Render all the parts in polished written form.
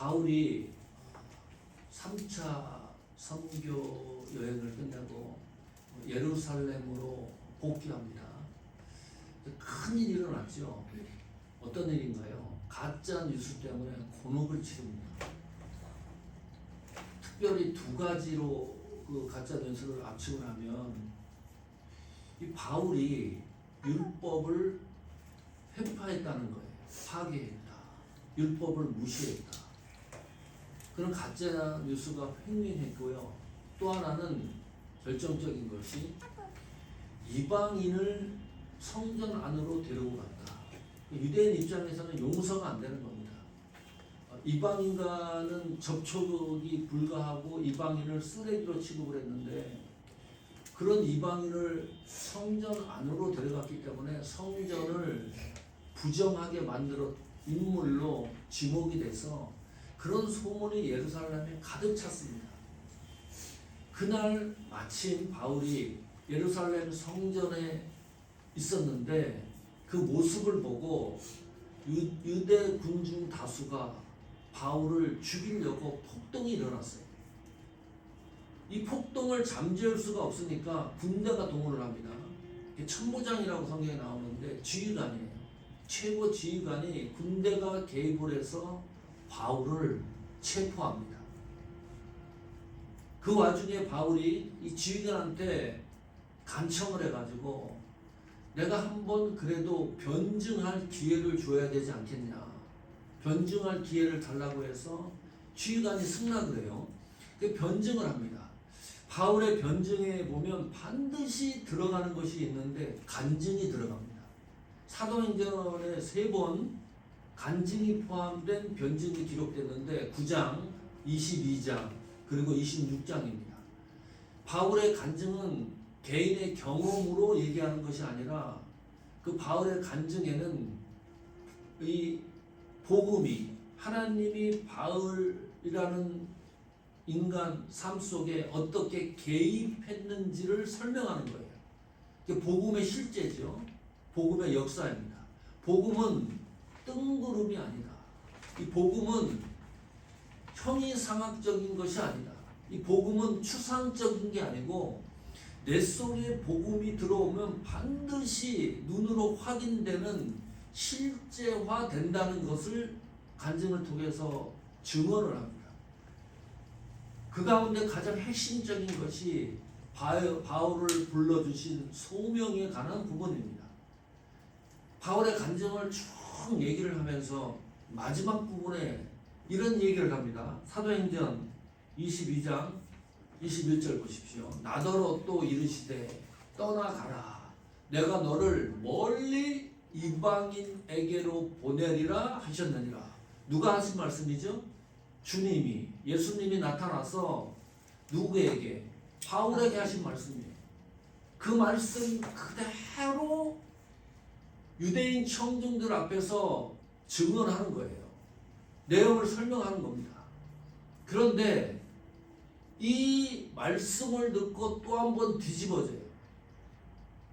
바울이 3차 선교 여행을 끝내고 예루살렘으로 복귀합니다. 큰 일이 일어났죠. 어떤 일인가요? 가짜 뉴스 때문에 곤혹을 치릅니다. 특별히 두 가지로 그 가짜 뉴스를 압축을 하면, 이 바울이 율법을 회파했다는 거예요. 파괴했다. 율법을 무시했다. 그런 가짜 뉴스가 횡행했고요. 또 하나는 결정적인 것이 이방인을 성전 안으로 데리고 갔다. 유대인 입장에서는 용서가 안 되는 겁니다. 이방인과는 접촉이 불가하고 이방인을 쓰레기로 취급을 했는데, 그런 이방인을 성전 안으로 데려갔기 때문에 성전을 부정하게 만들어 인물로 지목이 돼서 그런 소문이 예루살렘에 가득 찼습니다. 그날 마침 바울이 예루살렘 성전에 있었는데, 그 모습을 보고 유대 군중 다수가 바울을 죽이려고 폭동이 일어났어요. 이 폭동을 잠재울 수가 없으니까 군대가 동원을 합니다. 천부장이라고 성경에 나오는데 지휘관이에요. 최고 지휘관이 군대가 개입을 해서 바울을 체포합니다. 그 와중에 바울이 이 지휘관한테 간청을 해가지고, 내가 한번 그래도 변증할 기회를 줘야 되지 않겠냐. 변증할 기회를 달라고 해서 지휘관이 승낙을 해요. 그 변증을 합니다. 바울의 변증에 보면 반드시 들어가는 것이 있는데 간증이 들어갑니다. 사도행전에 3번 간증이 포함된 변증이 기록됐는데 9장, 22장, 그리고 26장입니다. 바울의 간증은 개인의 경험으로 얘기하는 것이 아니라, 그 바울의 간증에는 이 복음이, 하나님이 바울이라는 인간 삶 속에 어떻게 개입했는지를 설명하는 거예요. 복음의 실제죠. 복음의 역사입니다. 복음은 뜬구름이 아니다. 이 복음은 형이상학적인 것이 아니다. 이 복음은 추상적인 게 아니고, 내 속에 복음이 들어오면 반드시 눈으로 확인되는, 실제화된다는 것을 간증을 통해서 증언을 합니다. 그 가운데 가장 핵심적인 것이 바울을 불러주신 소명에 관한 부분입니다. 바울의 간증을 쭉 얘기를 하면서 마지막 부분에 이런 얘기를 합니다. 사도행전 22장 21절 보십시오. 나더러 또 이르시되 떠나가라. 내가 너를 멀리 이방인에게로 보내리라 하셨느니라. 누가 하신 말씀이죠? 주님이, 예수님이 나타나서 누구에게? 바울에게 하신 말씀이에요. 그 말씀 그대로 유대인 청중들 앞에서 증언하는 거예요. 내용을 설명하는 겁니다. 그런데 이 말씀을 듣고 또 한 번 뒤집어져요.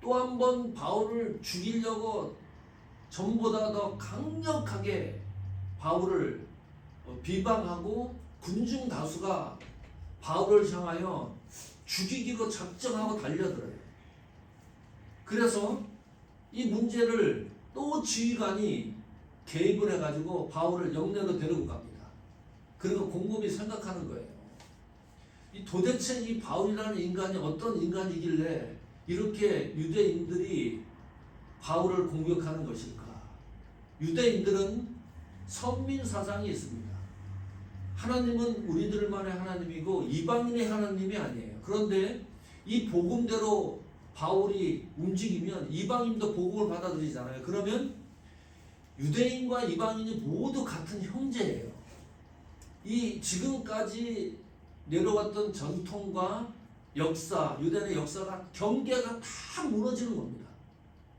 또 한 번 바울을 죽이려고 전보다 더 강력하게 바울을 비방하고, 군중 다수가 바울을 향하여 죽이기로 작정하고 달려들어요. 그래서 이 문제를 또 지휘관이 개입을 해가지고 바울을 영내로 데리고 갑니다. 그리고 곰곰이 생각하는 거예요. 도대체 이 바울이라는 인간이 어떤 인간이길래 이렇게 유대인들이 바울을 공격하는 것일까? 유대인들은 선민 사상이 있습니다. 하나님은 우리들만의 하나님이고 이방인의 하나님이 아니에요. 그런데 이 복음대로 바울이 움직이면 이방인도 복음을 받아들이잖아요. 그러면 유대인과 이방인이 모두 같은 형제예요. 이 지금까지 내려왔던 전통과 역사, 유대인의 역사가, 경계가 다 무너지는 겁니다.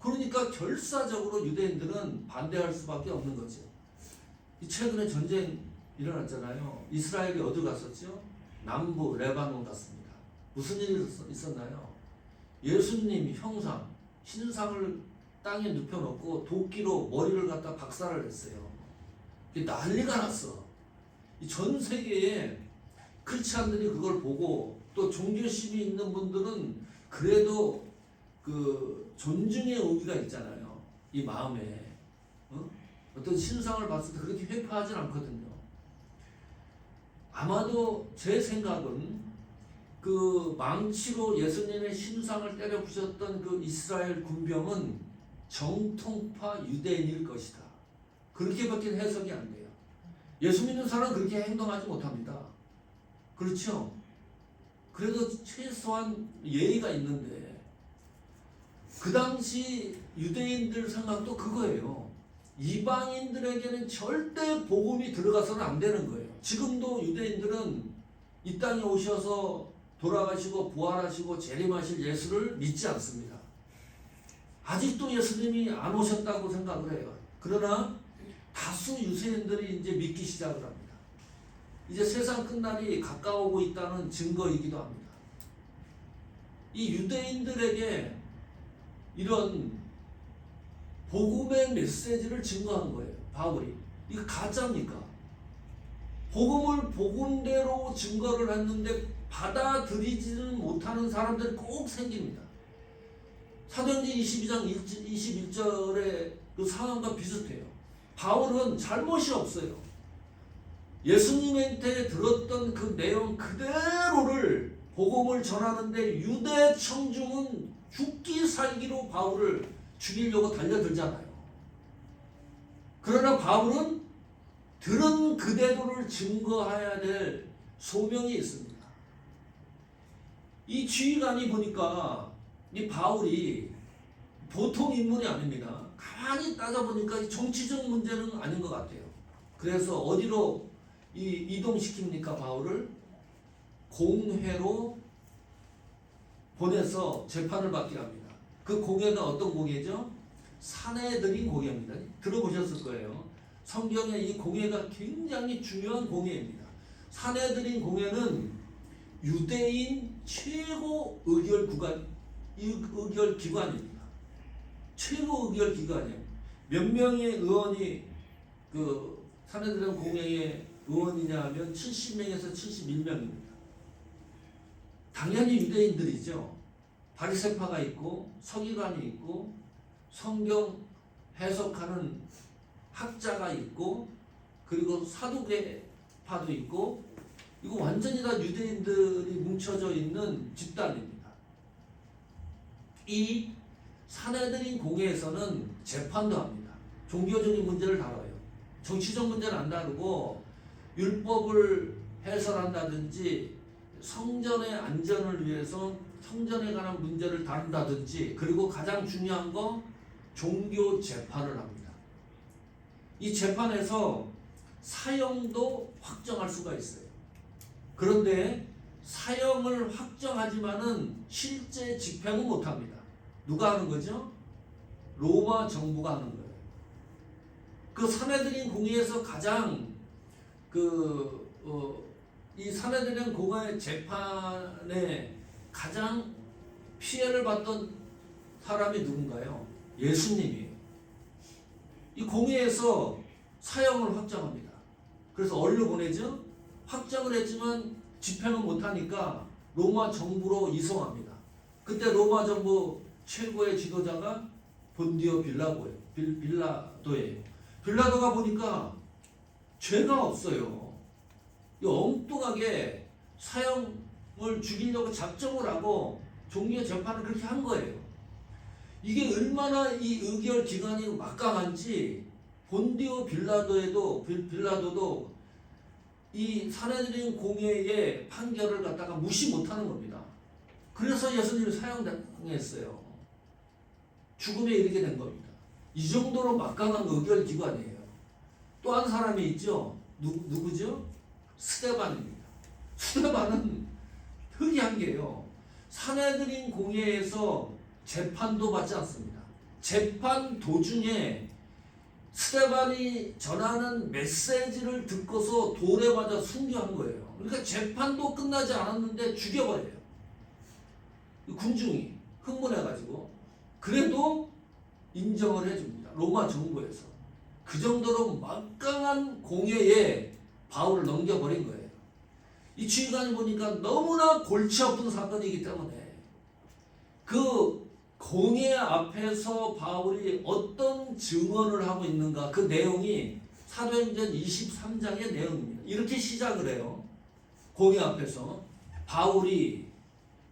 그러니까 결사적으로 유대인들은 반대할 수밖에 없는 거죠. 최근에 전쟁 일어났잖아요. 이스라엘이 어디 갔었죠? 남부 레바논 갔습니다. 무슨 일이 있었나요? 예수님 형상, 신상을 땅에 눕혀놓고 도끼로 머리를 갖다 박살을 냈어요. 난리가 났어. 이 전 세계에 크리스찬들이 그걸 보고 또 종교심이 있는 분들은 그래도 그 존중의 의미가 있잖아요. 이 마음에 어떤 신상을 봤을 때 그렇게 회파하진 않거든요. 아마도 제 생각은 그 망치로 예수님의 신상을 때려 부셨던 그 이스라엘 군병은 정통파 유대인일 것이다. 그렇게밖에 해석이 안 돼요. 예수 믿는 사람은 그렇게 행동하지 못합니다. 그렇죠? 그래도 최소한 예의가 있는데 그 당시 유대인들 생각도 그거예요. 이방인들에게는 절대 복음이 들어가서는 안 되는 거예요. 지금도 유대인들은 이 땅에 오셔서 돌아가시고 부활하시고 재림하실 예수를 믿지 않습니다. 아직도 예수님이 안 오셨다고 생각을 해요. 그러나 다수 유대인들이 이제 믿기 시작을 합니다. 이제 세상 끝날이 가까워오고 있다는 증거이기도 합니다. 이 유대인들에게 이런 복음의 메시지를 증거한 거예요. 바울이. 이거 가짜입니까? 복음을 복음대로 증거를 했는데 받아들이지는 못하는 사람들이 꼭 생깁니다. 사도행전 22장 21절의 그 상황과 비슷해요. 바울은 잘못이 없어요. 예수님한테 들었던 그 내용 그대로를 복음을 전하는데 유대 청중은 죽기 살기로 바울을 죽이려고 달려들잖아요. 그러나 바울은 들은 그대로를 증거해야 될 소명이 있습니다. 이 지휘관이 보니까 이 바울이 보통 인물이 아닙니다. 가만히 따져보니까 정치적 문제는 아닌 것 같아요. 그래서 어디로 이동시킵니까? 바울을 공회로 보내서 재판을 받게 합니다. 그 공회가 어떤 공회죠? 산헤드린 공회입니다. 들어보셨을 거예요. 성경에 이 공회가 굉장히 중요한 공회입니다. 산헤드린 공회는 유대인 최고 의결 기관입니다. 최고 의결 기관이에요. 몇 명의 의원이 그 산헤드린 공회의 의원이냐 하면 70명에서 71명입니다. 당연히 유대인들이죠. 바리새파가 있고 서기관이 있고 성경 해석하는 학자가 있고 그리고 사두개파도 있고 이거 완전히 다 유대인들이 뭉쳐져 있는 집단입니다. 이 산헤드린 공회에서는 재판도 합니다. 종교적인 문제를 다뤄요. 정치적 문제는 안 다루고 율법을 해설한다든지 성전의 안전을 위해서 성전에 관한 문제를 다룬다든지 그리고 가장 중요한 거 종교 재판을 합니다. 이 재판에서 사형도 확정할 수가 있어요. 그런데 사형을 확정하지만은 실제 집행은 못합니다. 누가 하는 거죠? 로마 정부가 하는 거예요. 그 산헤드린 공회에서 가장 이 산헤드린 공회 재판에 가장 피해를 받던 사람이 누군가요? 예수님이에요. 이 공회에서 사형을 확정합니다. 그래서 어디로 보내죠? 확정을 했지만 집행은 못하니까 로마 정부로 이송합니다. 그때 로마 정부 최고의 지도자가 본디오 빌라도예요. 빌라도가 보니까 죄가 없어요. 엉뚱하게 사형을 죽이려고 작정을 하고 종교 재판을 그렇게 한 거예요. 이게 얼마나 이 의결 기관이 막강한지 본디오 빌라도도 이 산헤드린 공회의 판결을 갖다가 무시 못하는 겁니다. 그래서 예수님이 사형당했어요. 죽음에 이르게 된 겁니다. 이 정도로 막강한 의결 기관이에요. 또 한 사람이 있죠. 누구죠? 스데반입니다. 스데반은 특이한 게요. 산헤드린 공회에서 재판도 받지 않습니다. 재판 도중에 스데반이 전하는 메시지를 듣고서 돌에 맞아 순교한 거예요. 그러니까 재판도 끝나지 않았는데 죽여버려요. 군중이 흥분해가지고 그래도 인정을 해줍니다. 로마 정부에서. 그 정도로 막강한 공회에 바울을 넘겨버린 거예요. 이 주의관이 보니까 너무나 골치 아픈 사건이기 때문에 그 공회 앞에서 바울이 어떤 증언을 하고 있는가, 그 내용이 사도행전 23장의 내용입니다. 이렇게 시작을 해요. 공회 앞에서 바울이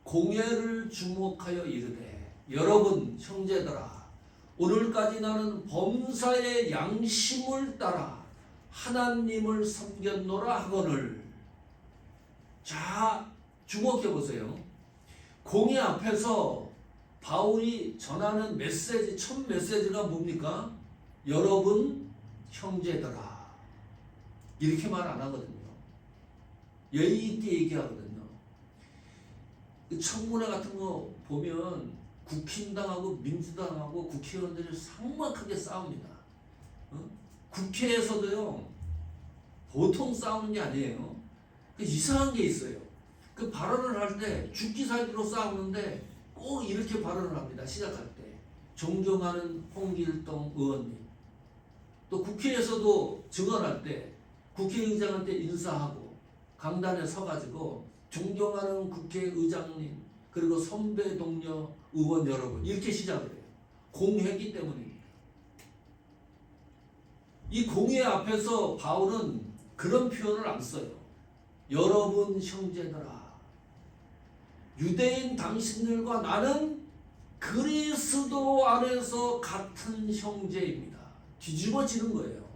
공회를 주목하여 이르되, 여러분 형제들아, 오늘까지 나는 범사의 양심을 따라 하나님을 섬겼노라 하거늘. 자, 주목해 보세요. 공회 앞에서 바울이 전하는 메시지, 첫 메시지가 뭡니까? 여러분 형제들아. 이렇게 말 안 하거든요. 예의 있게 얘기하거든요. 청문회 같은 거 보면 국힘당하고 민주당하고 국회의원들이 삭막하게 싸웁니다. 국회에서도요, 보통 싸우는 게 아니에요. 이상한 게 있어요. 그 발언을 할 때 죽기 살기로 싸우는데 꼭 이렇게 발언을 합니다. 시작할 때. 존경하는 홍길동 의원님. 또 국회에서도 증언할 때 국회의장한테 인사하고 강단에 서가지고 존경하는 국회의장님, 그리고 선배 동료 의원 여러분, 이렇게 시작을 해요. 공회기 때문입니다. 이 공회 앞에서 바울은 그런 표현을 안 써요. 여러분 형제들아, 유대인 당신들과 나는 그리스도 안에서 같은 형제입니다. 뒤집어지는 거예요.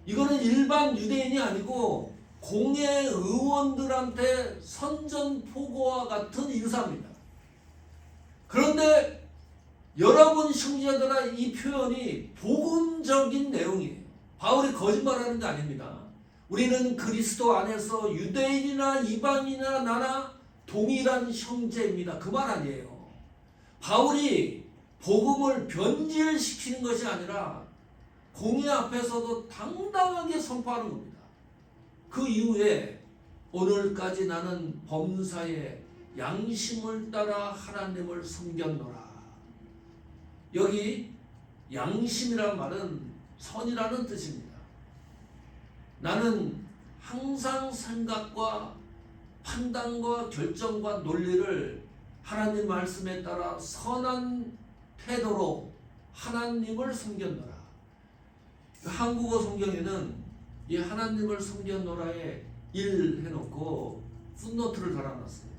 이거는 일반 유대인이 아니고 공회 의원들한테 선전포고와 같은 인사입니다. 그런데 여러분 형제들아, 이 표현이 복음적인 내용이에요. 바울이 거짓말하는 게 아닙니다. 우리는 그리스도 안에서 유대인이나 이방인이나 나나 동일한 형제입니다. 그 말 아니에요. 바울이 복음을 변질시키는 것이 아니라 공회 앞에서도 당당하게 선포하는 겁니다. 그 이후에 오늘까지 나는 범사에 양심을 따라 하나님을 섬겼노라. 여기 양심이라는 말은 선이라는 뜻입니다. 나는 항상 생각과 판단과 결정과 논리를 하나님 말씀에 따라 선한 태도로 하나님을 섬겼노라. 한국어 성경에는 이 하나님을 섬겼노라에 일 해놓고 풋노트를 달아놨어요.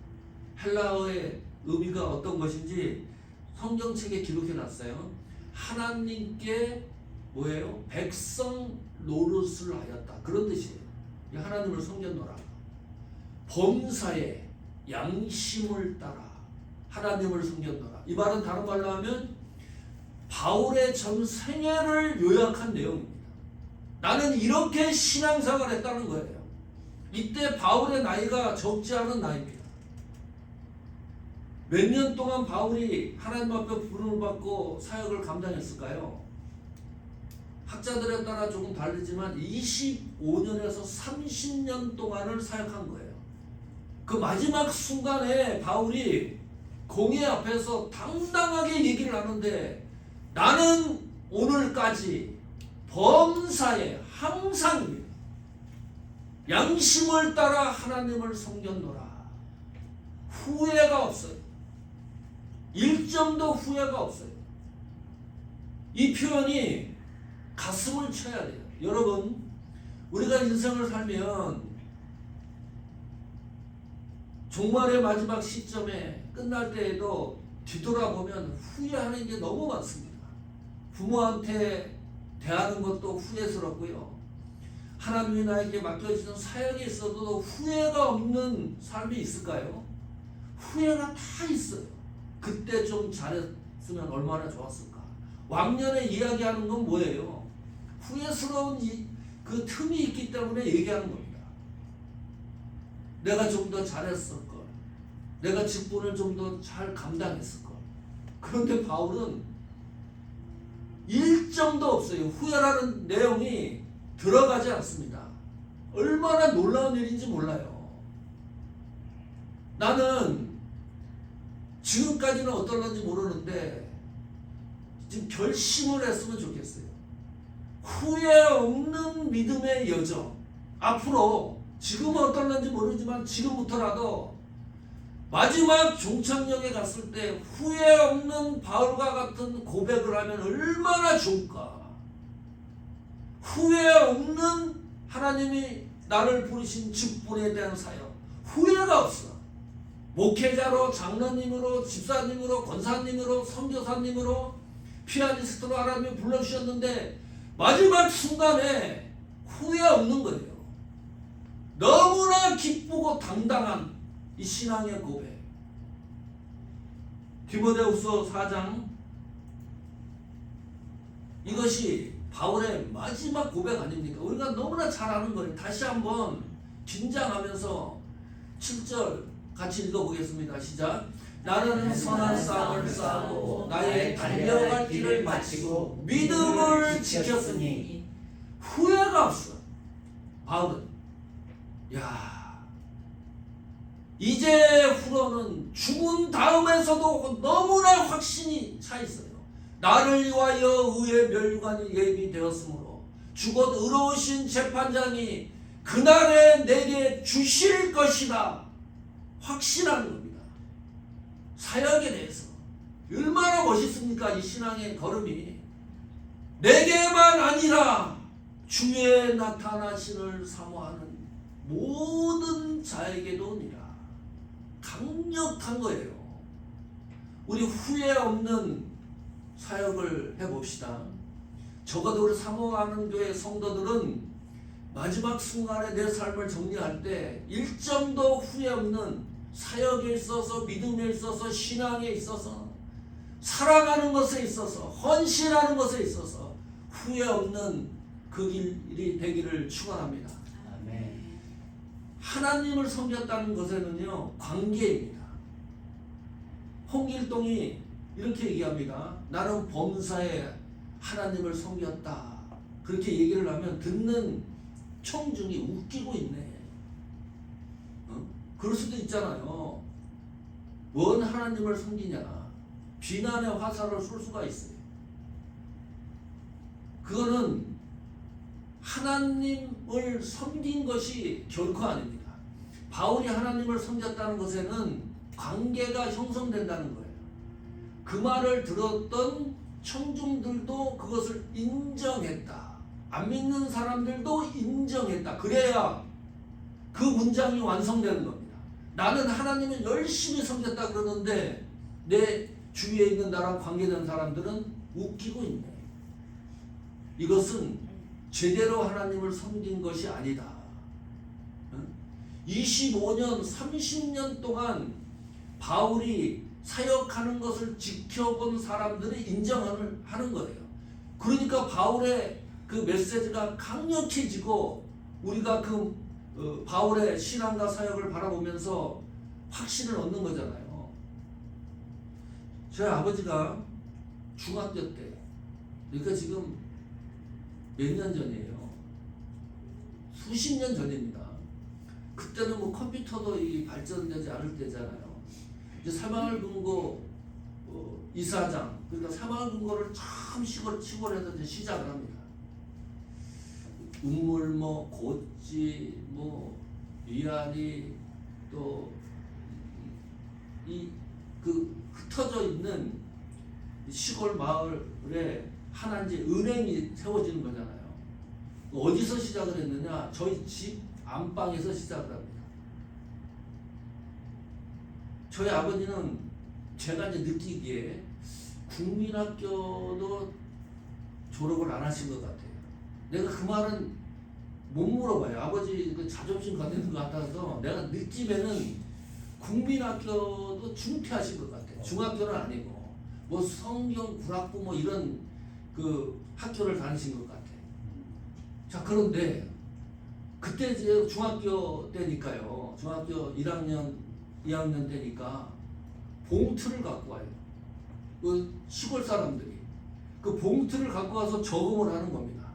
헬라어의 의미가 어떤 것인지 성경책에 기록해놨어요. 하나님께 뭐예요? 백성 노릇을 하였다. 그런 뜻이에요. 이 하나님을 섬겼노라. 범사에 양심을 따라 하나님을 섬겼노라. 이 말은 다른 말로 하면 바울의 전 생애를 요약한 내용입니다. 나는 이렇게 신앙생활을 했다는 거예요. 이때 바울의 나이가 적지 않은 나이입니다. 몇 년 동안 바울이 하나님 앞에 부름을 받고 사역을 감당했을까요? 학자들에 따라 조금 다르지만 25년에서 30년 동안을 사역한 거예요. 그 마지막 순간에 바울이 공회 앞에서 당당하게 얘기를 하는데, 나는 오늘까지 범사에 항상 양심을 따라 하나님을 섬겼노라. 후회가 없어요. 일점도 후회가 없어요. 이 표현이 가슴을 쳐야 돼요. 여러분, 우리가 인생을 살면 종말의 마지막 시점에 끝날 때에도 뒤돌아보면 후회하는 게 너무 많습니다. 부모한테 대하는 것도 후회스럽고요. 하나님이 나에게 맡겨주신 사역에 있어도 후회가 없는 삶이 있을까요? 후회가 다 있어요. 그때 좀 잘했으면 얼마나 좋았을까. 왕년에 이야기하는 건 뭐예요? 후회스러운 그 틈이 있기 때문에 얘기하는 겁니다. 내가 좀 더 잘했을 걸, 내가 직분을 좀 더 잘 감당했을 걸. 그런데 바울은 일점도 없어요. 후회라는 내용이 들어가지 않습니다. 얼마나 놀라운 일인지 몰라요. 나는 지금까지는 어떨런지 모르는데 지금 결심을 했으면 좋겠어요. 후회 없는 믿음의 여정, 앞으로 지금은 어떨는지 모르지만 지금부터라도 마지막 종착역에 갔을 때 후회 없는 바울과 같은 고백을 하면 얼마나 좋을까. 후회 없는 하나님이 나를 부르신 직분에 대한 사역, 후회가 없어. 목회자로, 장로님으로, 집사님으로, 권사님으로, 선교사님으로, 피아니스트로 하나님이 불러주셨는데 마지막 순간에 후회 없는 거예요. 너무나 기쁘고 당당한 이 신앙의 고백. 디모데후서 4장, 이것이 바울의 마지막 고백 아닙니까? 우리가 너무나 잘 아는 거예요. 다시 한번 긴장하면서 7절 같이 읽어보겠습니다. 시작. 나는 선한 싸움을 싸고 나의 달려갈 길을 마치고 믿음을 지켰으니 후회가 없어. 바울은 이제 후로는 죽은 다음에서도 너무나 확신이 차 있어요. 나를 위하여 의의 멸관이 예비되었으므로 주곧 의로우신 재판장이 그날에 내게 주실 것이다. 확신하는 겁니다. 사역에 대해서 얼마나 멋있습니까? 이 신앙의 걸음이. 내게만 아니라 주의 나타나심을 사모하는 모든 자에게도니라. 강력한 거예요. 우리 후회 없는 사역을 해봅시다. 적어도 우리 사모하는 교회 성도들은 마지막 순간에 내 삶을 정리할 때 1점도 후회 없는 사역에 있어서, 믿음에 있어서, 신앙에 있어서, 사랑하는 것에 있어서, 헌신하는 것에 있어서 후회 없는 그 길이 되기를 축원합니다. 아멘. 하나님을 섬겼다는 것에는요, 관계입니다. 홍길동이 이렇게 얘기합니다. 나는 범사에 하나님을 섬겼다. 그렇게 얘기를 하면 듣는 청중이 웃기고 있네. 그럴 수도 있잖아요. 뭔 하나님을 섬기냐. 비난의 화살을 쏠 수가 있어요. 그거는 하나님을 섬긴 것이 결코 아닙니다. 바울이 하나님을 섬겼다는 것에는 관계가 형성된다는 거예요. 그 말을 들었던 청중들도 그것을 인정했다. 안 믿는 사람들도 인정했다. 그래야 그 문장이 완성되는 겁니다. 나는 하나님을 열심히 섬겼다 그러는데 내 주위에 있는 나랑 관계된 사람들은 웃기고 있네. 이것은 제대로 하나님을 섬긴 것이 아니다. 25년, 30년 동안 바울이 사역하는 것을 지켜본 사람들이 인정을 하는 거예요. 그러니까 바울의 그 메시지가 강력해지고 우리가 그 바울의 신앙과 사역을 바라보면서 확신을 얻는 거잖아요. 저희 아버지가 중학교 때, 그러니까 지금 몇 년 전이에요. 수십 년 전입니다. 그때는 뭐 컴퓨터도 발전되지 않을 때잖아요. 이제 새마을금고 이사장, 그러니까 새마을금고를 참 시골에서 이제 시작을 합니다. 우물, 고찌, 위아리, 또 그 흩어져 있는 시골 마을에 하나 이제 은행이 세워지는 거잖아요. 어디서 시작을 했느냐? 저희 집 안방에서 시작을 합니다. 저희 아버지는 제가 이제 느끼기에 국민학교도 졸업을 안 하신 것 같아요. 내가 그 말은 못 물어봐요. 아버지 그 자존심 가지는 것 같아서 내가 느낌에는 국민학교도 중퇴하신 것 같아요. 중학교는 아니고 성경 군학부 이런 그 학교를 다니신 것 같아요. 자, 그런데 그때 이제 중학교 때니까요. 중학교 1학년, 2학년 때니까 봉투를 갖고 와요. 그 시골 사람들이 그 봉투를 갖고 와서 저금을 하는 겁니다.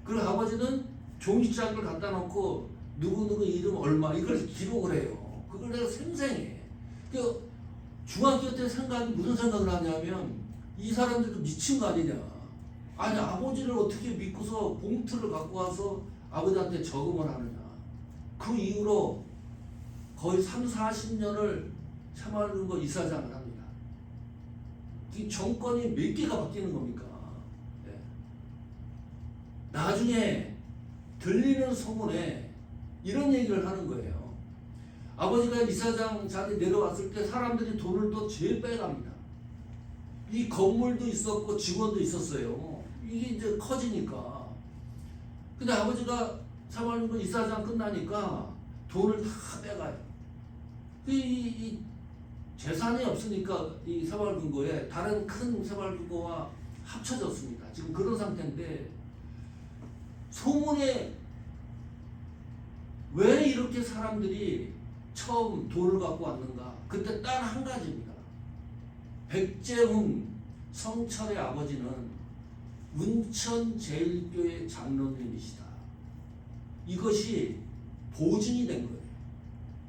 그리고 아버지는 종이장을 갖다 놓고 누구누구 이름 얼마 이걸 기록을 해요. 그걸 내가 생생해. 그 중학교 때 생각이 무슨 생각을 하냐면 이 사람들도 미친 거 아니냐. 아니 아버지를 어떻게 믿고서 봉투를 갖고 와서 아버지한테 저금을 하느냐. 그 이후로 거의 30-40년을 새마을금고 이사장을 합니다. 이 정권이 몇 개가 바뀌는 겁니까? 네. 나중에 들리는 소문에 이런 얘기를 하는 거예요. 아버지가 이사장 자리 내려왔을 때 사람들이 돈을 또 제일 빼갑니다. 이 건물도 있었고 직원도 있었어요. 이게 이제 커지니까. 근데 아버지가 새마을금고 이사장 끝나니까 돈을 다 빼가요. 이 재산이 없으니까 이 새마을금고에 다른 큰 새마을금고와 합쳐졌습니다. 지금 그런 상태인데 소문에 왜 이렇게 사람들이 처음 돈을 갖고 왔는가? 그때 딱 한 가지입니다. 백제훈 성철의 아버지는 운천제일교회 장로님이시다. 이것이 보증이 된 거예요.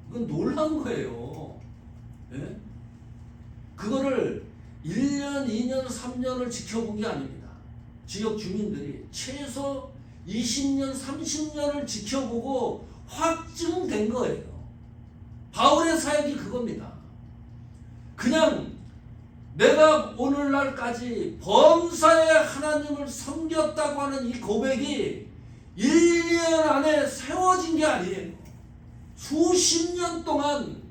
이건 놀라운 거예요. 예? 그거를 1년, 2년, 3년을 지켜본 게 아닙니다. 지역 주민들이 최소 20년, 30년을 지켜보고 확증된 거예요. 바울의 사역이 그겁니다. 그냥 내가 오늘날까지 범사의 하나님을 섬겼다고 하는 이 고백이 1년 안에 세워진 게 아니에요. 수십 년 동안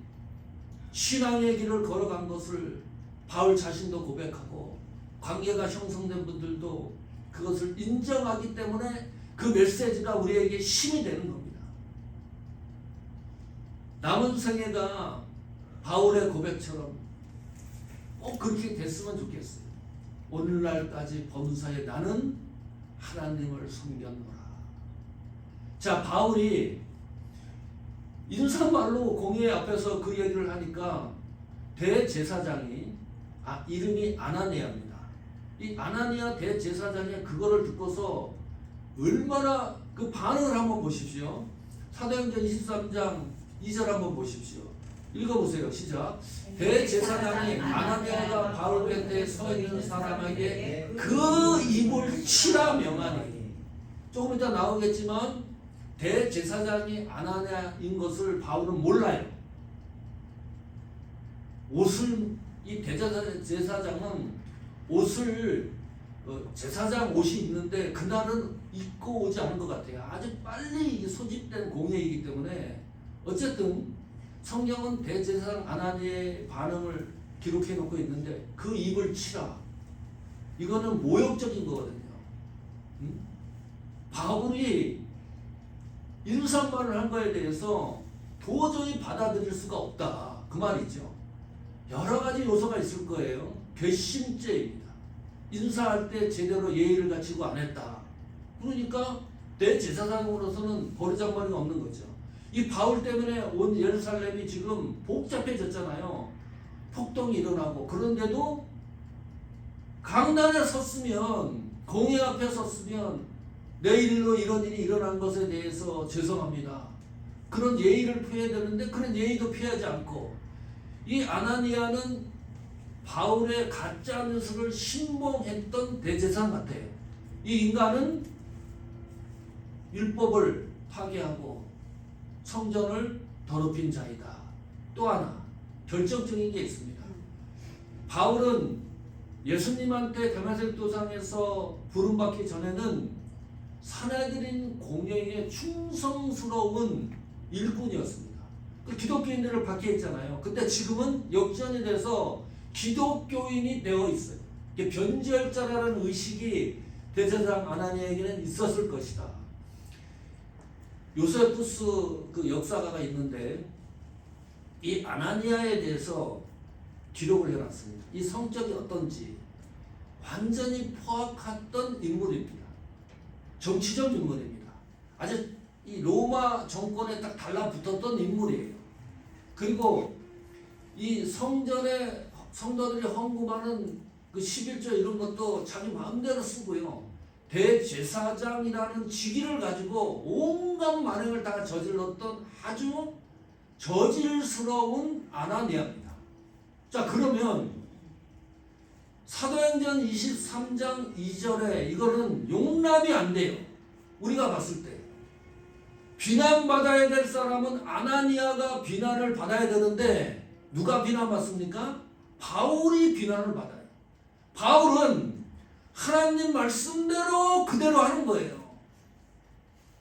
신앙의 길을 걸어간 것을 바울 자신도 고백하고 관계가 형성된 분들도 그것을 인정하기 때문에 그 메시지가 우리에게 힘이 되는 겁니다. 남은 생애가 바울의 고백처럼 꼭 그렇게 됐으면 좋겠어요. 오늘날까지 범사에 나는 하나님을 섬겼노라. 자, 바울이 인사말로 공회 앞에서 그 얘기를 하니까 대제사장이 이름이 아나니아입니다. 이 아나니아 대제사장이 그거를 듣고서 얼마나 그 반응을 한번 보십시오. 사도행전 23장 2절 한번 보십시오. 읽어보세요. 시작. 대제사장이 아나니아가 바울 곁에 서 있는 사람에게 그 입을 치라 명하니. 조금 이따 나오겠지만 대제사장이 아나니아인 것을 바울은 몰라요. 옷을 이 대제사장은 옷을 제사장 옷이 있는데 그날은 입고 오지 않은 것 같아요. 아주 빨리 소집된 공예이기 때문에 어쨌든 성경은 대제사장 아나니아의 반응을 기록해 놓고 있는데 그 입을 치라. 이거는 모욕적인 거거든요. 바울이 인사말을 한 거에 대해서 도저히 받아들일 수가 없다. 그 말이죠. 여러 가지 요소가 있을 거예요. 괘씸죄입니다. 인사할 때 제대로 예의를 갖추고 안 했다. 그러니까 대제사장으로서는 버르장머리가 없는 거죠. 이 바울 때문에 온 예루살렘이 지금 복잡해졌잖아요. 폭동이 일어나고. 그런데도 강단에 섰으면, 공회 앞에 섰으면 내 일로 이런 일이 일어난 것에 대해서 죄송합니다. 그런 예의를 표해야 되는데 그런 예의도 표하지 않고, 이 아나니아는 바울의 가짜 뉴스를 신봉했던 대제사장 같아요. 이 인간은 율법을 파괴하고 성전을 더럽힌 자이다. 또 하나 결정적인 게 있습니다. 바울은 예수님한테 데마색 도상에서 부름받기 전에는 사내들인 공예에 충성스러운 일꾼이었습니다. 그 기독교인들을 박해했잖아요. 근데 지금은 역전이 돼서 기독교인이 되어 있어요. 변절자라는 의식이 대제사장 아나니아에게는 있었을 것이다. 요세푸스 그 역사가가 있는데 이 아나니아에 대해서 기록을 해놨습니다. 이 성격이 어떤지 완전히 포악했던 인물입니다. 정치적 인물입니다. 아주 이 로마 정권에 딱 달라붙었던 인물이에요. 그리고 이 성전에 성도들이 헌금하는 그 11조 이런 것도 자기 마음대로 쓰고요. 대제사장이라는 직위를 가지고 온갖 만행을 다 저질렀던 아주 저질스러운 아나니아입니다. 자, 그러면 사도행전 23장 2절에 이거는 용납이 안 돼요. 우리가 봤을 때 비난받아야 될 사람은 아나니아가 비난을 받아야 되는데 누가 비난받습니까? 바울이 비난을 받아요. 바울은 하나님 말씀대로 그대로 하는 거예요.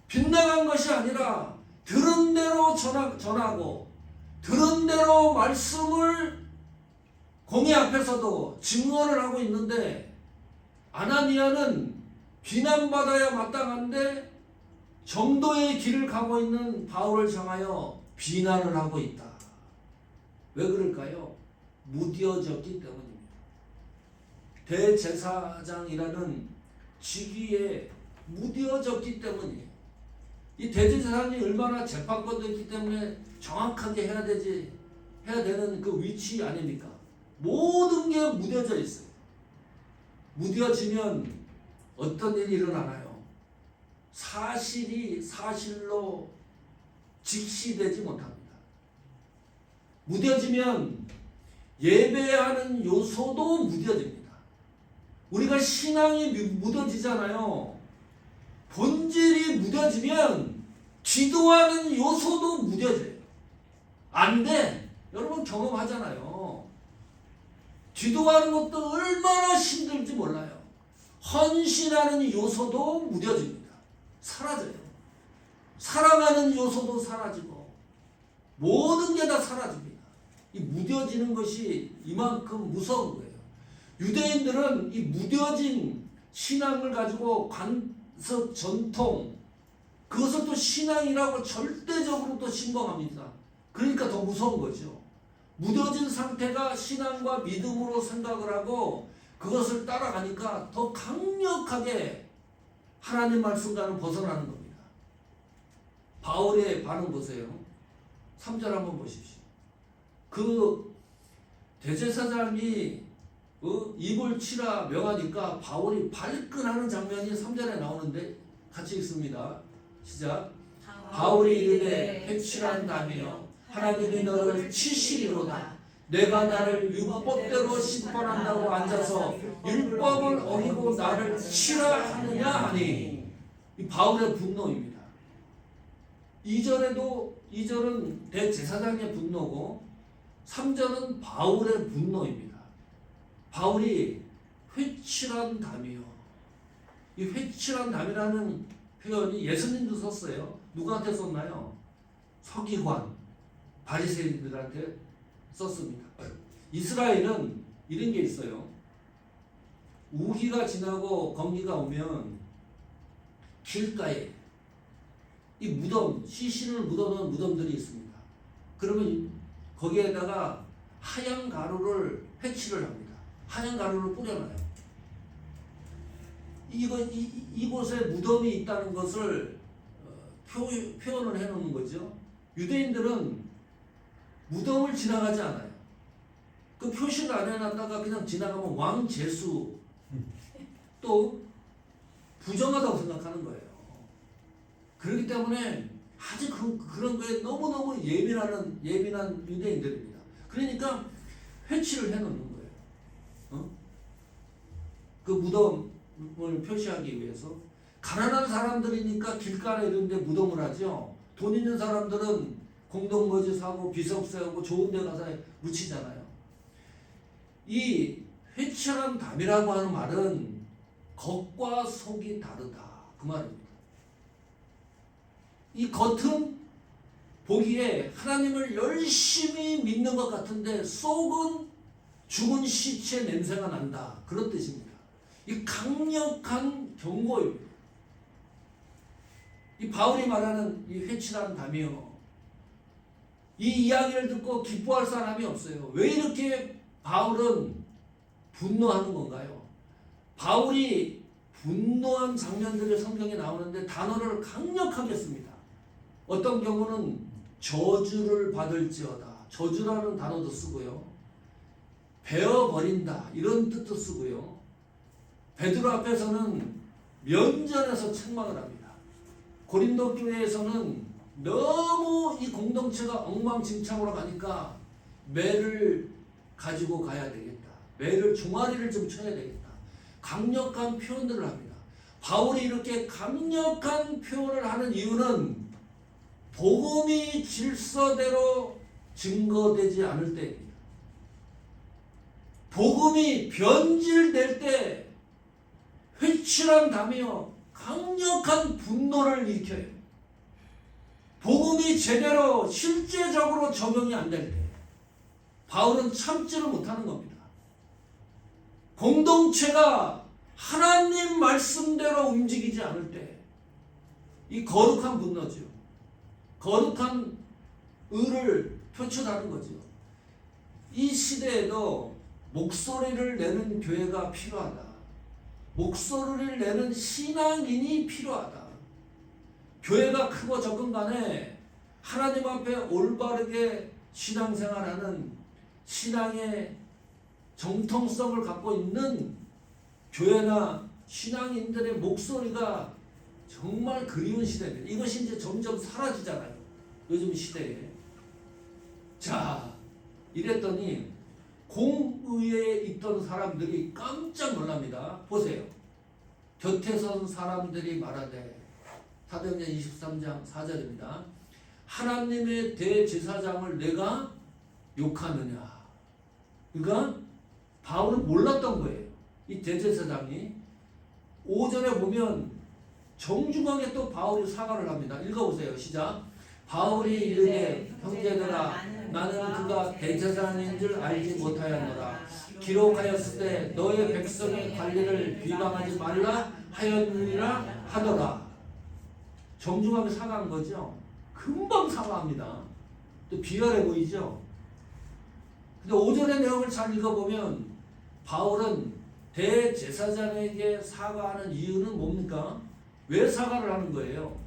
빗나간 것이 아니라 들은 대로 전하고 들은 대로 말씀을 공의 앞에서도 증언을 하고 있는데, 아나니아는 비난받아야 마땅한데 정도의 길을 가고 있는 바울을 향하여 비난을 하고 있다. 왜 그럴까요? 무뎌졌기 때문입니다. 대제사장이라는 직위에 무뎌졌기 때문이에요. 이 대제사장이 얼마나 재판권도 있기 때문에 정확하게 해야 되는 그 위치 아닙니까? 모든 게 무뎌져 있어요. 무뎌지면 어떤 일이 일어나나요? 사실이 사실로 직시되지 못합니다. 무뎌지면 예배하는 요소도 무뎌집니다. 우리가 신앙이 무뎌지잖아요. 본질이 무뎌지면 기도하는 요소도 무뎌져요. 안 돼. 여러분 경험하잖아요. 기도하는 것도 얼마나 힘들지 몰라요. 헌신하는 요소도 무뎌집니다. 사라져요. 사랑하는 요소도 사라지고 모든 게 다 사라집니다. 이 무뎌지는 것이 이만큼 무서운 거예요. 유대인들은 이 무뎌진 신앙을 가지고 관습, 전통, 그것을 또 신앙이라고 절대적으로 또 신봉합니다. 그러니까 더 무서운 거죠. 무뎌진 상태가 신앙과 믿음으로 생각을 하고 그것을 따라가니까 더 강력하게 하나님 말씀과는 벗어나는 겁니다. 바울의 반응 보세요. 3절 한번 보십시오. 그 대제사장이 입을 치라 명하니까 바울이 발끈하는 장면이 3절에 나오는데 같이 읽습니다. 시작. 바울이 이르되 회칠한다며 하나님이 너를 치시리로다. 내가 나를 율법대로 심판한다고 앉아서 율법을 어기고 나를 치라 하느냐 하니. 이 바울의 분노입니다. 2절은 대제사장의 분노고 3절은 바울의 분노입니다. 바울이 회칠한 담이요. 이 회칠한 담이라는 표현이 예수님도 썼어요. 누구한테 썼나요? 서기관, 바리새인들한테 썼습니다. 이스라엘은 이런 게 있어요. 우기가 지나고 건기가 오면 길가에 이 무덤, 시신을 묻어놓은 무덤들이 있습니다. 그러면 거기에다가 하얀 가루를 회칠을 합니다. 하얀 가루를 뿌려놔요. 이곳에 무덤이 있다는 것을 표현을 해놓는 거죠. 유대인들은 무덤을 지나가지 않아요. 그 표시를 안 해놨다가 그냥 지나가면 왕재수, 또 부정하다고 생각하는 거예요. 그렇기 때문에 아주 그런 거에 너무너무 예민한 유대인들입니다. 그러니까 회치를 해놓는 거예요. 그 무덤을 표시하기 위해서. 가난한 사람들이니까 길가에 이런 데 무덤을 하죠. 돈 있는 사람들은 공동거지 사고 비석세우고 좋은 데 가서 묻히잖아요. 이 회칠한 담이라고 하는 말은 겉과 속이 다르다, 그 말입니다. 이 겉은 보기에 하나님을 열심히 믿는 것 같은데 속은 죽은 시체 냄새가 난다, 그런 뜻입니다. 이 강력한 경고입니다. 이 바울이 말하는 이 회칠한 담이요, 이 이야기를 듣고 기뻐할 사람이 없어요. 왜 이렇게 바울은 분노하는 건가요? 바울이 분노한 장면들이 성경에 나오는데 단어를 강력하게 씁니다. 어떤 경우는 저주를 받을지어다, 저주라는 단어도 쓰고요. 베어버린다, 이런 뜻도 쓰고요. 베드로 앞에서는 면전에서 책망을 합니다. 고린도 교회에서는 너무 이 공동체가 엉망진창으로 가니까 매를 가지고 가야 되겠다, 매를 종아리를 좀 쳐야 되겠다, 강력한 표현들을 합니다. 바울이 이렇게 강력한 표현을 하는 이유는 복음이 질서대로 증거되지 않을 때입니다. 복음이 변질될 때 회칠함다며 강력한 분노를 일으켜요. 복음이 제대로 실제적으로 적용이 안 될 때 바울은 참지를 못하는 겁니다. 공동체가 하나님 말씀대로 움직이지 않을 때 이 거룩한 분노죠. 거룩한 의를 표출하는 거죠. 이 시대에도 목소리를 내는 교회가 필요하다. 목소리를 내는 신앙인이 필요하다. 교회가 크고 적은 간에 하나님 앞에 올바르게 신앙생활하는 신앙의 정통성을 갖고 있는 교회나 신앙인들의 목소리가 정말 그리운 시대입니다. 이것이 이제 점점 사라지잖아요. 요즘 시대에. 자, 이랬더니 공의회에 있던 사람들이 깜짝 놀랍니다. 보세요. 곁에 선 사람들이 말하되, 사도행전 23장 4절입니다. 하나님의 대제사장을 내가 욕하느냐. 그러니까 바울은 몰랐던 거예요. 이 대제사장이. 5절에 보면 정중하게 또 바울이 사과를 합니다. 읽어보세요. 시작. 바울이 이르되 형제들아 나는 그가 대제사장인 줄 알지 못하였노라. 기록하였을 때 너의 백성의 관리를 비방하지 말라 하였느니라 하더라. 정중하게 사과한 거죠. 금방 사과합니다. 또 비열해 보이죠. 근데 5절의 내용을 잘 읽어보면 바울은 대제사장에게 사과하는 이유는 뭡니까? 왜 사과를 하는 거예요?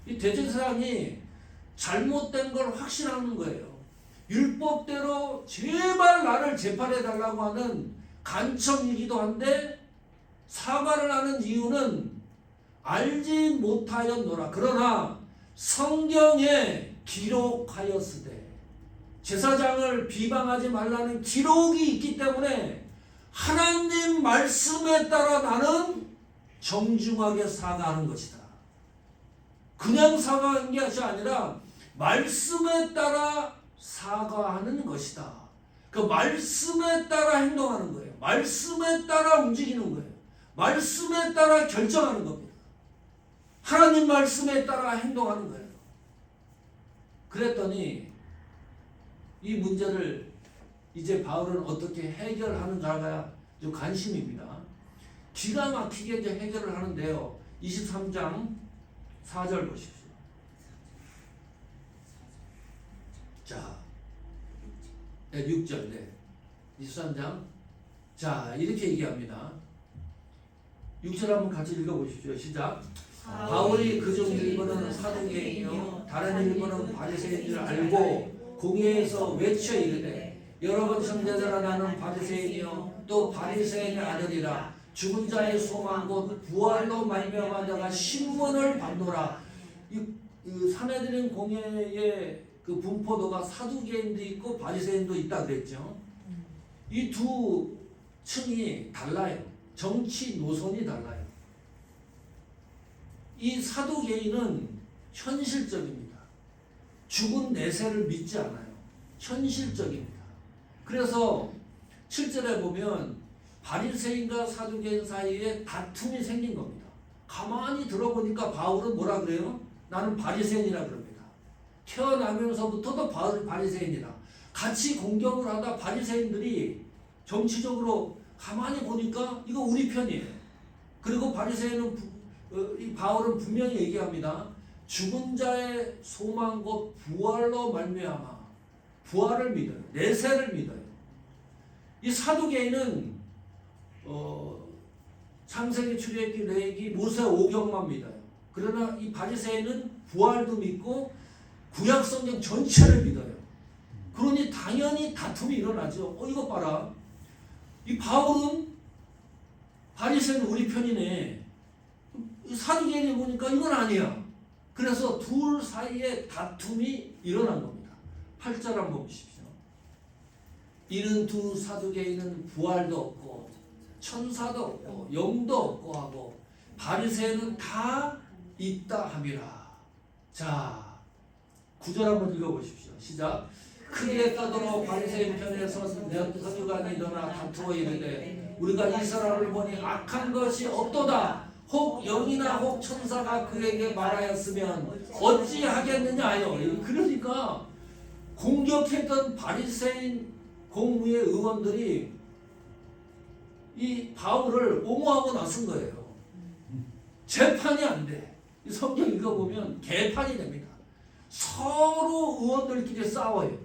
이 대제사장이 잘못된 걸 확신하는 거예요. 율법대로 제발 나를 재판해 달라고 하는 간청이기도 한데 사과를 하는 이유는 알지 못하였노라. 그러나 성경에 기록하였으되 제사장을 비방하지 말라는 기록이 있기 때문에 하나님 말씀에 따라 나는 정중하게 사과하는 것이다. 그냥 사과하는 게 아니라 말씀에 따라 사과하는 것이다. 그 말씀에 따라 행동하는 거예요. 말씀에 따라 움직이는 거예요. 말씀에 따라 결정하는 겁니다. 하나님 말씀에 따라 행동하는 거예요. 그랬더니 이 문제를 이제 바울은 어떻게 해결하는가가 좀 관심입니다. 기가 막히게 이제 해결을 하는데요. 23장 4절 보십시오. 자, 6절, 23장. 자, 이렇게 얘기합니다. 6절 한번 같이 읽어보십시오. 시작. 바울이 그중 일부는 사두개인이요 다른 일부는 바리새인인 줄 알고 공회에서 외쳐 이르되 여러분 형제들아 나는 바리새인이요 또 바리새인의 아들이라 죽은 자의 소망 곧 부활로 말미암아 내가 신문을 받노라. 이 사내들인 공회의 그 분포도가 사두개인도 있고 바리새인도 있다 그랬죠. 이 두 층이 달라요. 정치 노선이 달라요. 이 사두개인은 현실적입니다. 죽은 내세를 믿지 않아요. 현실적입니다. 그래서 7절에 보면 바리새인과 사두개인 사이에 다툼이 생긴 겁니다. 가만히 들어보니까 바울은 뭐라 그래요? 나는 바리새인이라 그럽니다. 태어나면서부터도 바리새인이라. 같이 공경을 하다 바리새인들이 정치적으로 가만히 보니까 이거 우리 편이에요. 그리고 바리새인은 이 바울은 분명히 얘기합니다. 죽은 자의 소망 곧 부활로 말미암아 부활을 믿어요. 내세를 믿어요. 이 사두개인은 창세기, 출애굽기, 레위기, 모세 오경만 믿어요. 그러나 이 바리새인은 부활도 믿고 구약 성경 전체를 믿어요. 그러니 당연히 다툼이 일어나죠. 이거 봐라. 이 바울은 바리새인은 우리 편이네. 사두개인이 보니까 이건 아니야. 그래서 둘 사이에 다툼이 일어난 겁니다. 8절 한번 보십시오. 이는 두 사두개인은 부활도 없고 천사도 없고 영도 없고 하고 바리새인은 다 있다 함이라. 자, 9절 한번 읽어보십시오. 시작. 크게 떠들어 바리새인 편에서 서기관이 일어나 다투어 이르되 우리가 이스라엘을 보니 악한 것이 없도다. 혹 영이나 혹 천사가 그에게 말하였으면 어찌하겠느냐 하여. 그러니까 공격했던 바리새인 공무의 의원들이 이 바울을 옹호하고 나선 거예요. 재판이 안 돼. 이 성경 읽어보면 개판이 됩니다. 서로 의원들끼리 싸워요.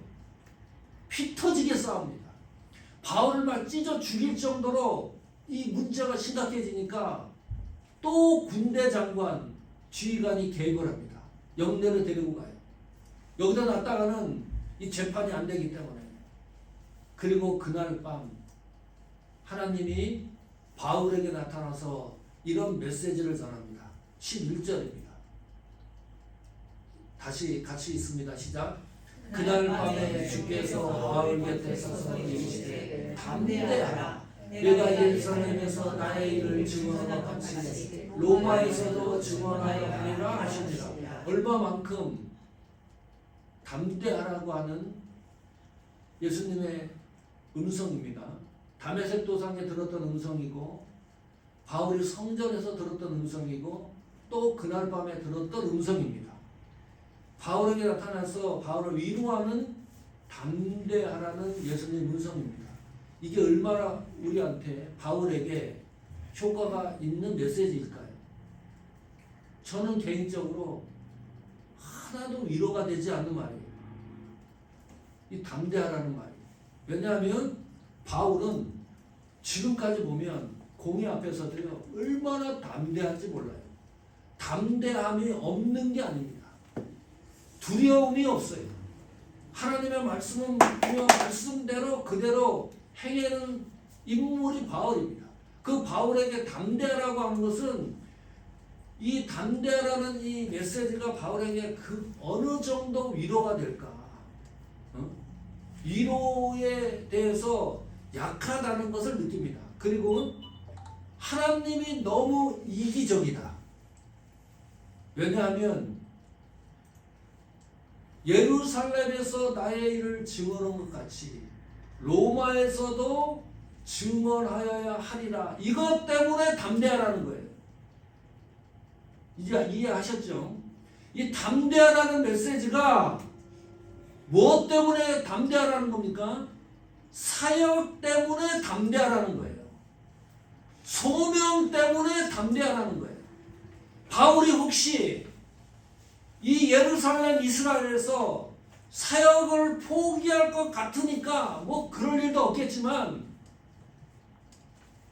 피 터지게 싸웁니다. 바울을 막 찢어 죽일 정도로 이 문제가 심각해지니까 또 군대 장관, 지휘관이 개입을 합니다. 영내로 데리고 가요. 여기다 놨다가는 이 재판이 안 되기 때문에. 그리고 그날 밤 하나님이 바울에게 나타나서 이런 메시지를 전합니다. 11절입니다. 다시 같이 있습니다. 시작. 그날 밤에 주께서 바울 곁에 서서 이르시되 담대하라. 내가 예루살렘에서 나의 일을 증언한 것 같이 로마에서도 증언하여 하리라 하시니라. 얼마만큼 담대하라고 하는 예수님의 음성입니다. 다메섹 도상에 들었던 음성이고 바울이 성전에서 들었던 음성이고 또 그날 밤에 들었던 음성입니다. 바울에게 나타나서 바울을 위로하는 담대하라는 예수님의 음성입니다. 이게 얼마나 우리한테 바울에게 효과가 있는 메시지일까요? 저는 개인적으로 하나도 위로가 되지 않는 말이에요. 이 담대하라는 말이. 왜냐하면 바울은 지금까지 보면 공의 앞에서도요 얼마나 담대한지 몰라요. 담대함이 없는 게 아닙니다. 두려움이 없어요. 하나님의 말씀은 분명 말씀대로 그대로 행하는 인물이 바울입니다. 그 바울에게 담대하라고 하는 것은 이 담대하라는 이 메시지가 바울에게 그 어느 정도 위로가 될까? 위로에 대해서 약하다는 것을 느낍니다. 그리고 하나님이 너무 이기적이다. 왜냐하면 예루살렘에서 나의 일을 증언한 것 같이 로마에서도 증언하여야 하리라. 이것 때문에 담대하라는 거예요. 이제 이해하셨죠? 이 담대하라는 메시지가 무엇 때문에 담대하라는 겁니까? 사역 때문에 담대하라는 거예요. 소명 때문에 담대하라는 거예요. 바울이 혹시 이 예루살렘 이스라엘에서 사역을 포기할 것 같으니까 뭐 그럴 일도 없겠지만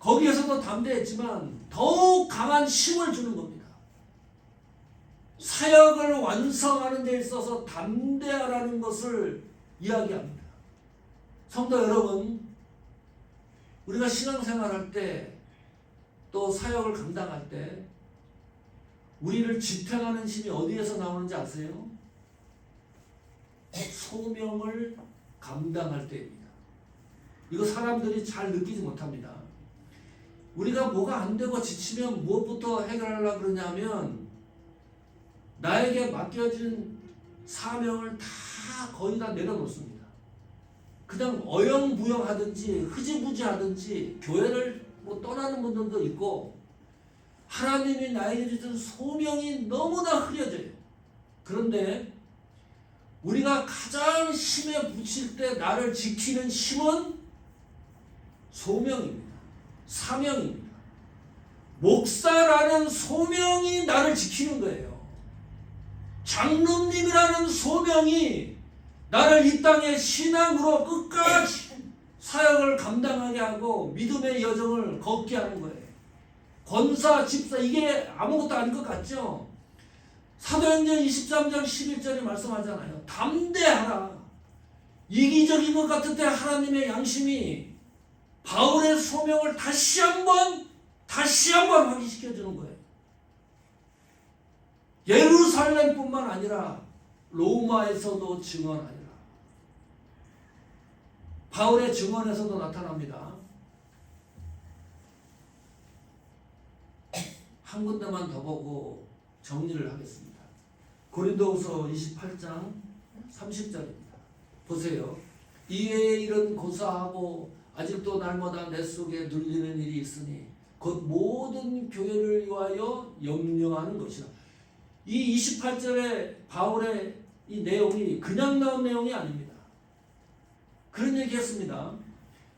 거기에서도 담대했지만 더욱 강한 힘을 주는 겁니다. 사역을 완성하는 데 있어서 담대하라는 것을 이야기합니다. 성도 여러분, 우리가 신앙생활할 때 또 사역을 감당할 때 우리를 지탱하는 힘이 어디에서 나오는지 아세요? 소명을 감당할 때입니다. 이거 사람들이 잘 느끼지 못합니다. 우리가 뭐가 안 되고 지치면 무엇부터 해결하려고 그러냐면 나에게 맡겨진 사명을 다 거의 다 내려놓습니다. 그냥 어영부영하든지 흐지부지하든지 교회를 뭐 떠나는 분들도 있고 하나님이 나에게 주신 소명이 너무나 흐려져요. 그런데 우리가 가장 힘에 부칠 때 나를 지키는 힘은 소명입니다. 사명입니다. 목사라는 소명이 나를 지키는 거예요. 장로님이라는 소명이 나를 이 땅에 신앙으로 끝까지 사역을 감당하게 하고 믿음의 여정을 걷게 하는 거예요. 권사, 집사, 이게 아무것도 아닌 것 같죠? 사도행전 23장 11절에 말씀하잖아요. 담대하라. 이기적인 것 같을 때 하나님의 양심이 바울의 소명을 다시 한번 확인시켜주는 거예요. 예루살렘뿐만 아니라 로마에서도 증언하리라. 바울의 증언에서도 나타납니다. 한 군데만 더 보고 정리를 하겠습니다. 고린도후서 28장 30절입니다. 보세요. 이에 일은 고사하고 아직도 날마다 내 속에 눌리는 일이 있으니 곧 모든 교회를 위하여 염려하는 것이라. 이 28절의 바울의 이 내용이 그냥 나온 내용이 아닙니다. 그런 얘기했습니다.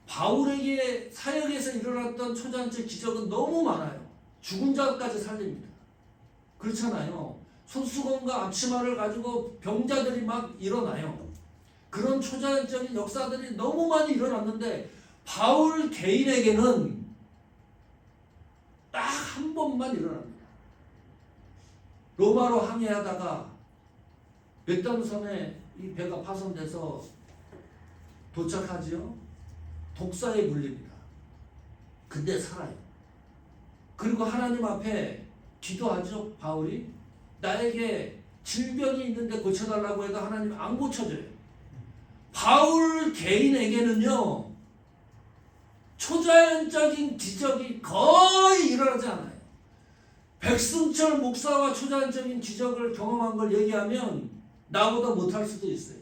바울에게 사역에서 일어났던 초자연적 기적은 너무 많아요. 죽은 자까지 살립니다. 그렇잖아요. 손수건과 앞치마를 가지고 병자들이 막 일어나요. 그런 초자연적인 역사들이 너무 많이 일어났는데 바울 개인에게는 딱 한 번만 일어납니다. 로마로 항해하다가 베담섬에 이 배가 파손돼서 도착하지요. 독사에 물립니다. 근데 살아요. 그리고 하나님 앞에 기도하죠. 바울이 나에게 질병이 있는데 고쳐달라고 해도 하나님 안 고쳐줘요. 바울 개인에게는요 초자연적인 기적이 거의 일어나지 않아요. 백승철 목사와 초자연적인 기적을 경험한 걸 얘기하면 나보다 못할 수도 있어요.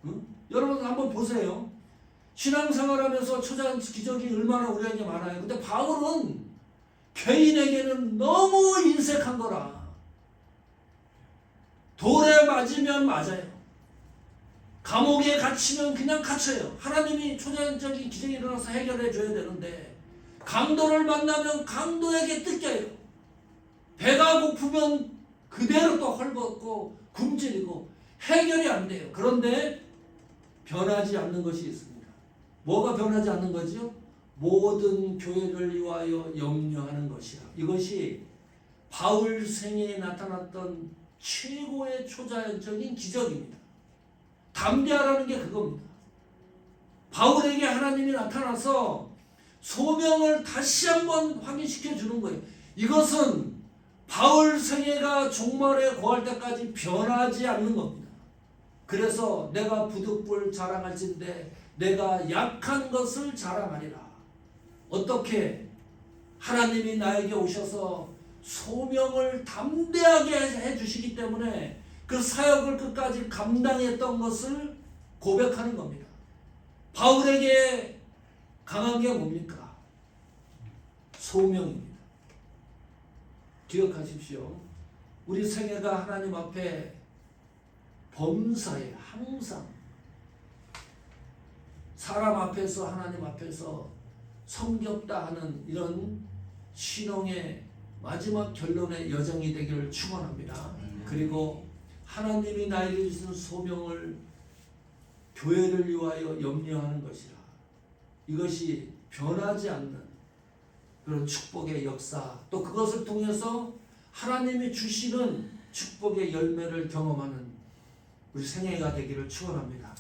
응? 여러분 한번 보세요. 신앙생활하면서 초자연 기적이 얼마나 우리에게 많아요. 근데 바울은 개인에게는 너무 인색한 거라. 돌에 맞으면 맞아요. 감옥에 갇히면 그냥 갇혀요. 하나님이 초자연적인 기적이 일어나서 해결해 줘야 되는데 강도를 만나면 강도에게 뜯겨요. 배가 고프면 그대로 또 헐벗고 굶주리고 해결이 안 돼요. 그런데 변하지 않는 것이 있습니다. 뭐가 변하지 않는 거죠? 모든 교회를 위하여 염려하는 것이라. 이것이 바울 생애에 나타났던 최고의 초자연적인 기적입니다. 담대하라는 게 그겁니다. 바울에게 하나님이 나타나서 소명을 다시 한번 확인시켜 주는 거예요. 이것은 바울 생애가 종말에 고할 때까지 변하지 않는 겁니다. 그래서 내가 부득불 자랑할진대 내가 약한 것을 자랑하리라. 어떻게? 하나님이 나에게 오셔서 소명을 담대하게 해주시기 때문에 그 사역을 끝까지 감당했던 것을 고백하는 겁니다. 바울에게 강한 게 뭡니까? 소명입니다. 기억하십시오. 우리 생애가 하나님 앞에 범사에 항상 사람 앞에서 하나님 앞에서 성겹다 하는 이런 신앙의 마지막 결론의 여정이 되기를 축원합니다. 그리고 하나님이 나에게 주신 소명을 교회를 위하여 염려하는 것이라. 이것이 변하지 않는 그런 축복의 역사, 또 그것을 통해서 하나님이 주시는 축복의 열매를 경험하는 우리 생애가 되기를 축원합니다.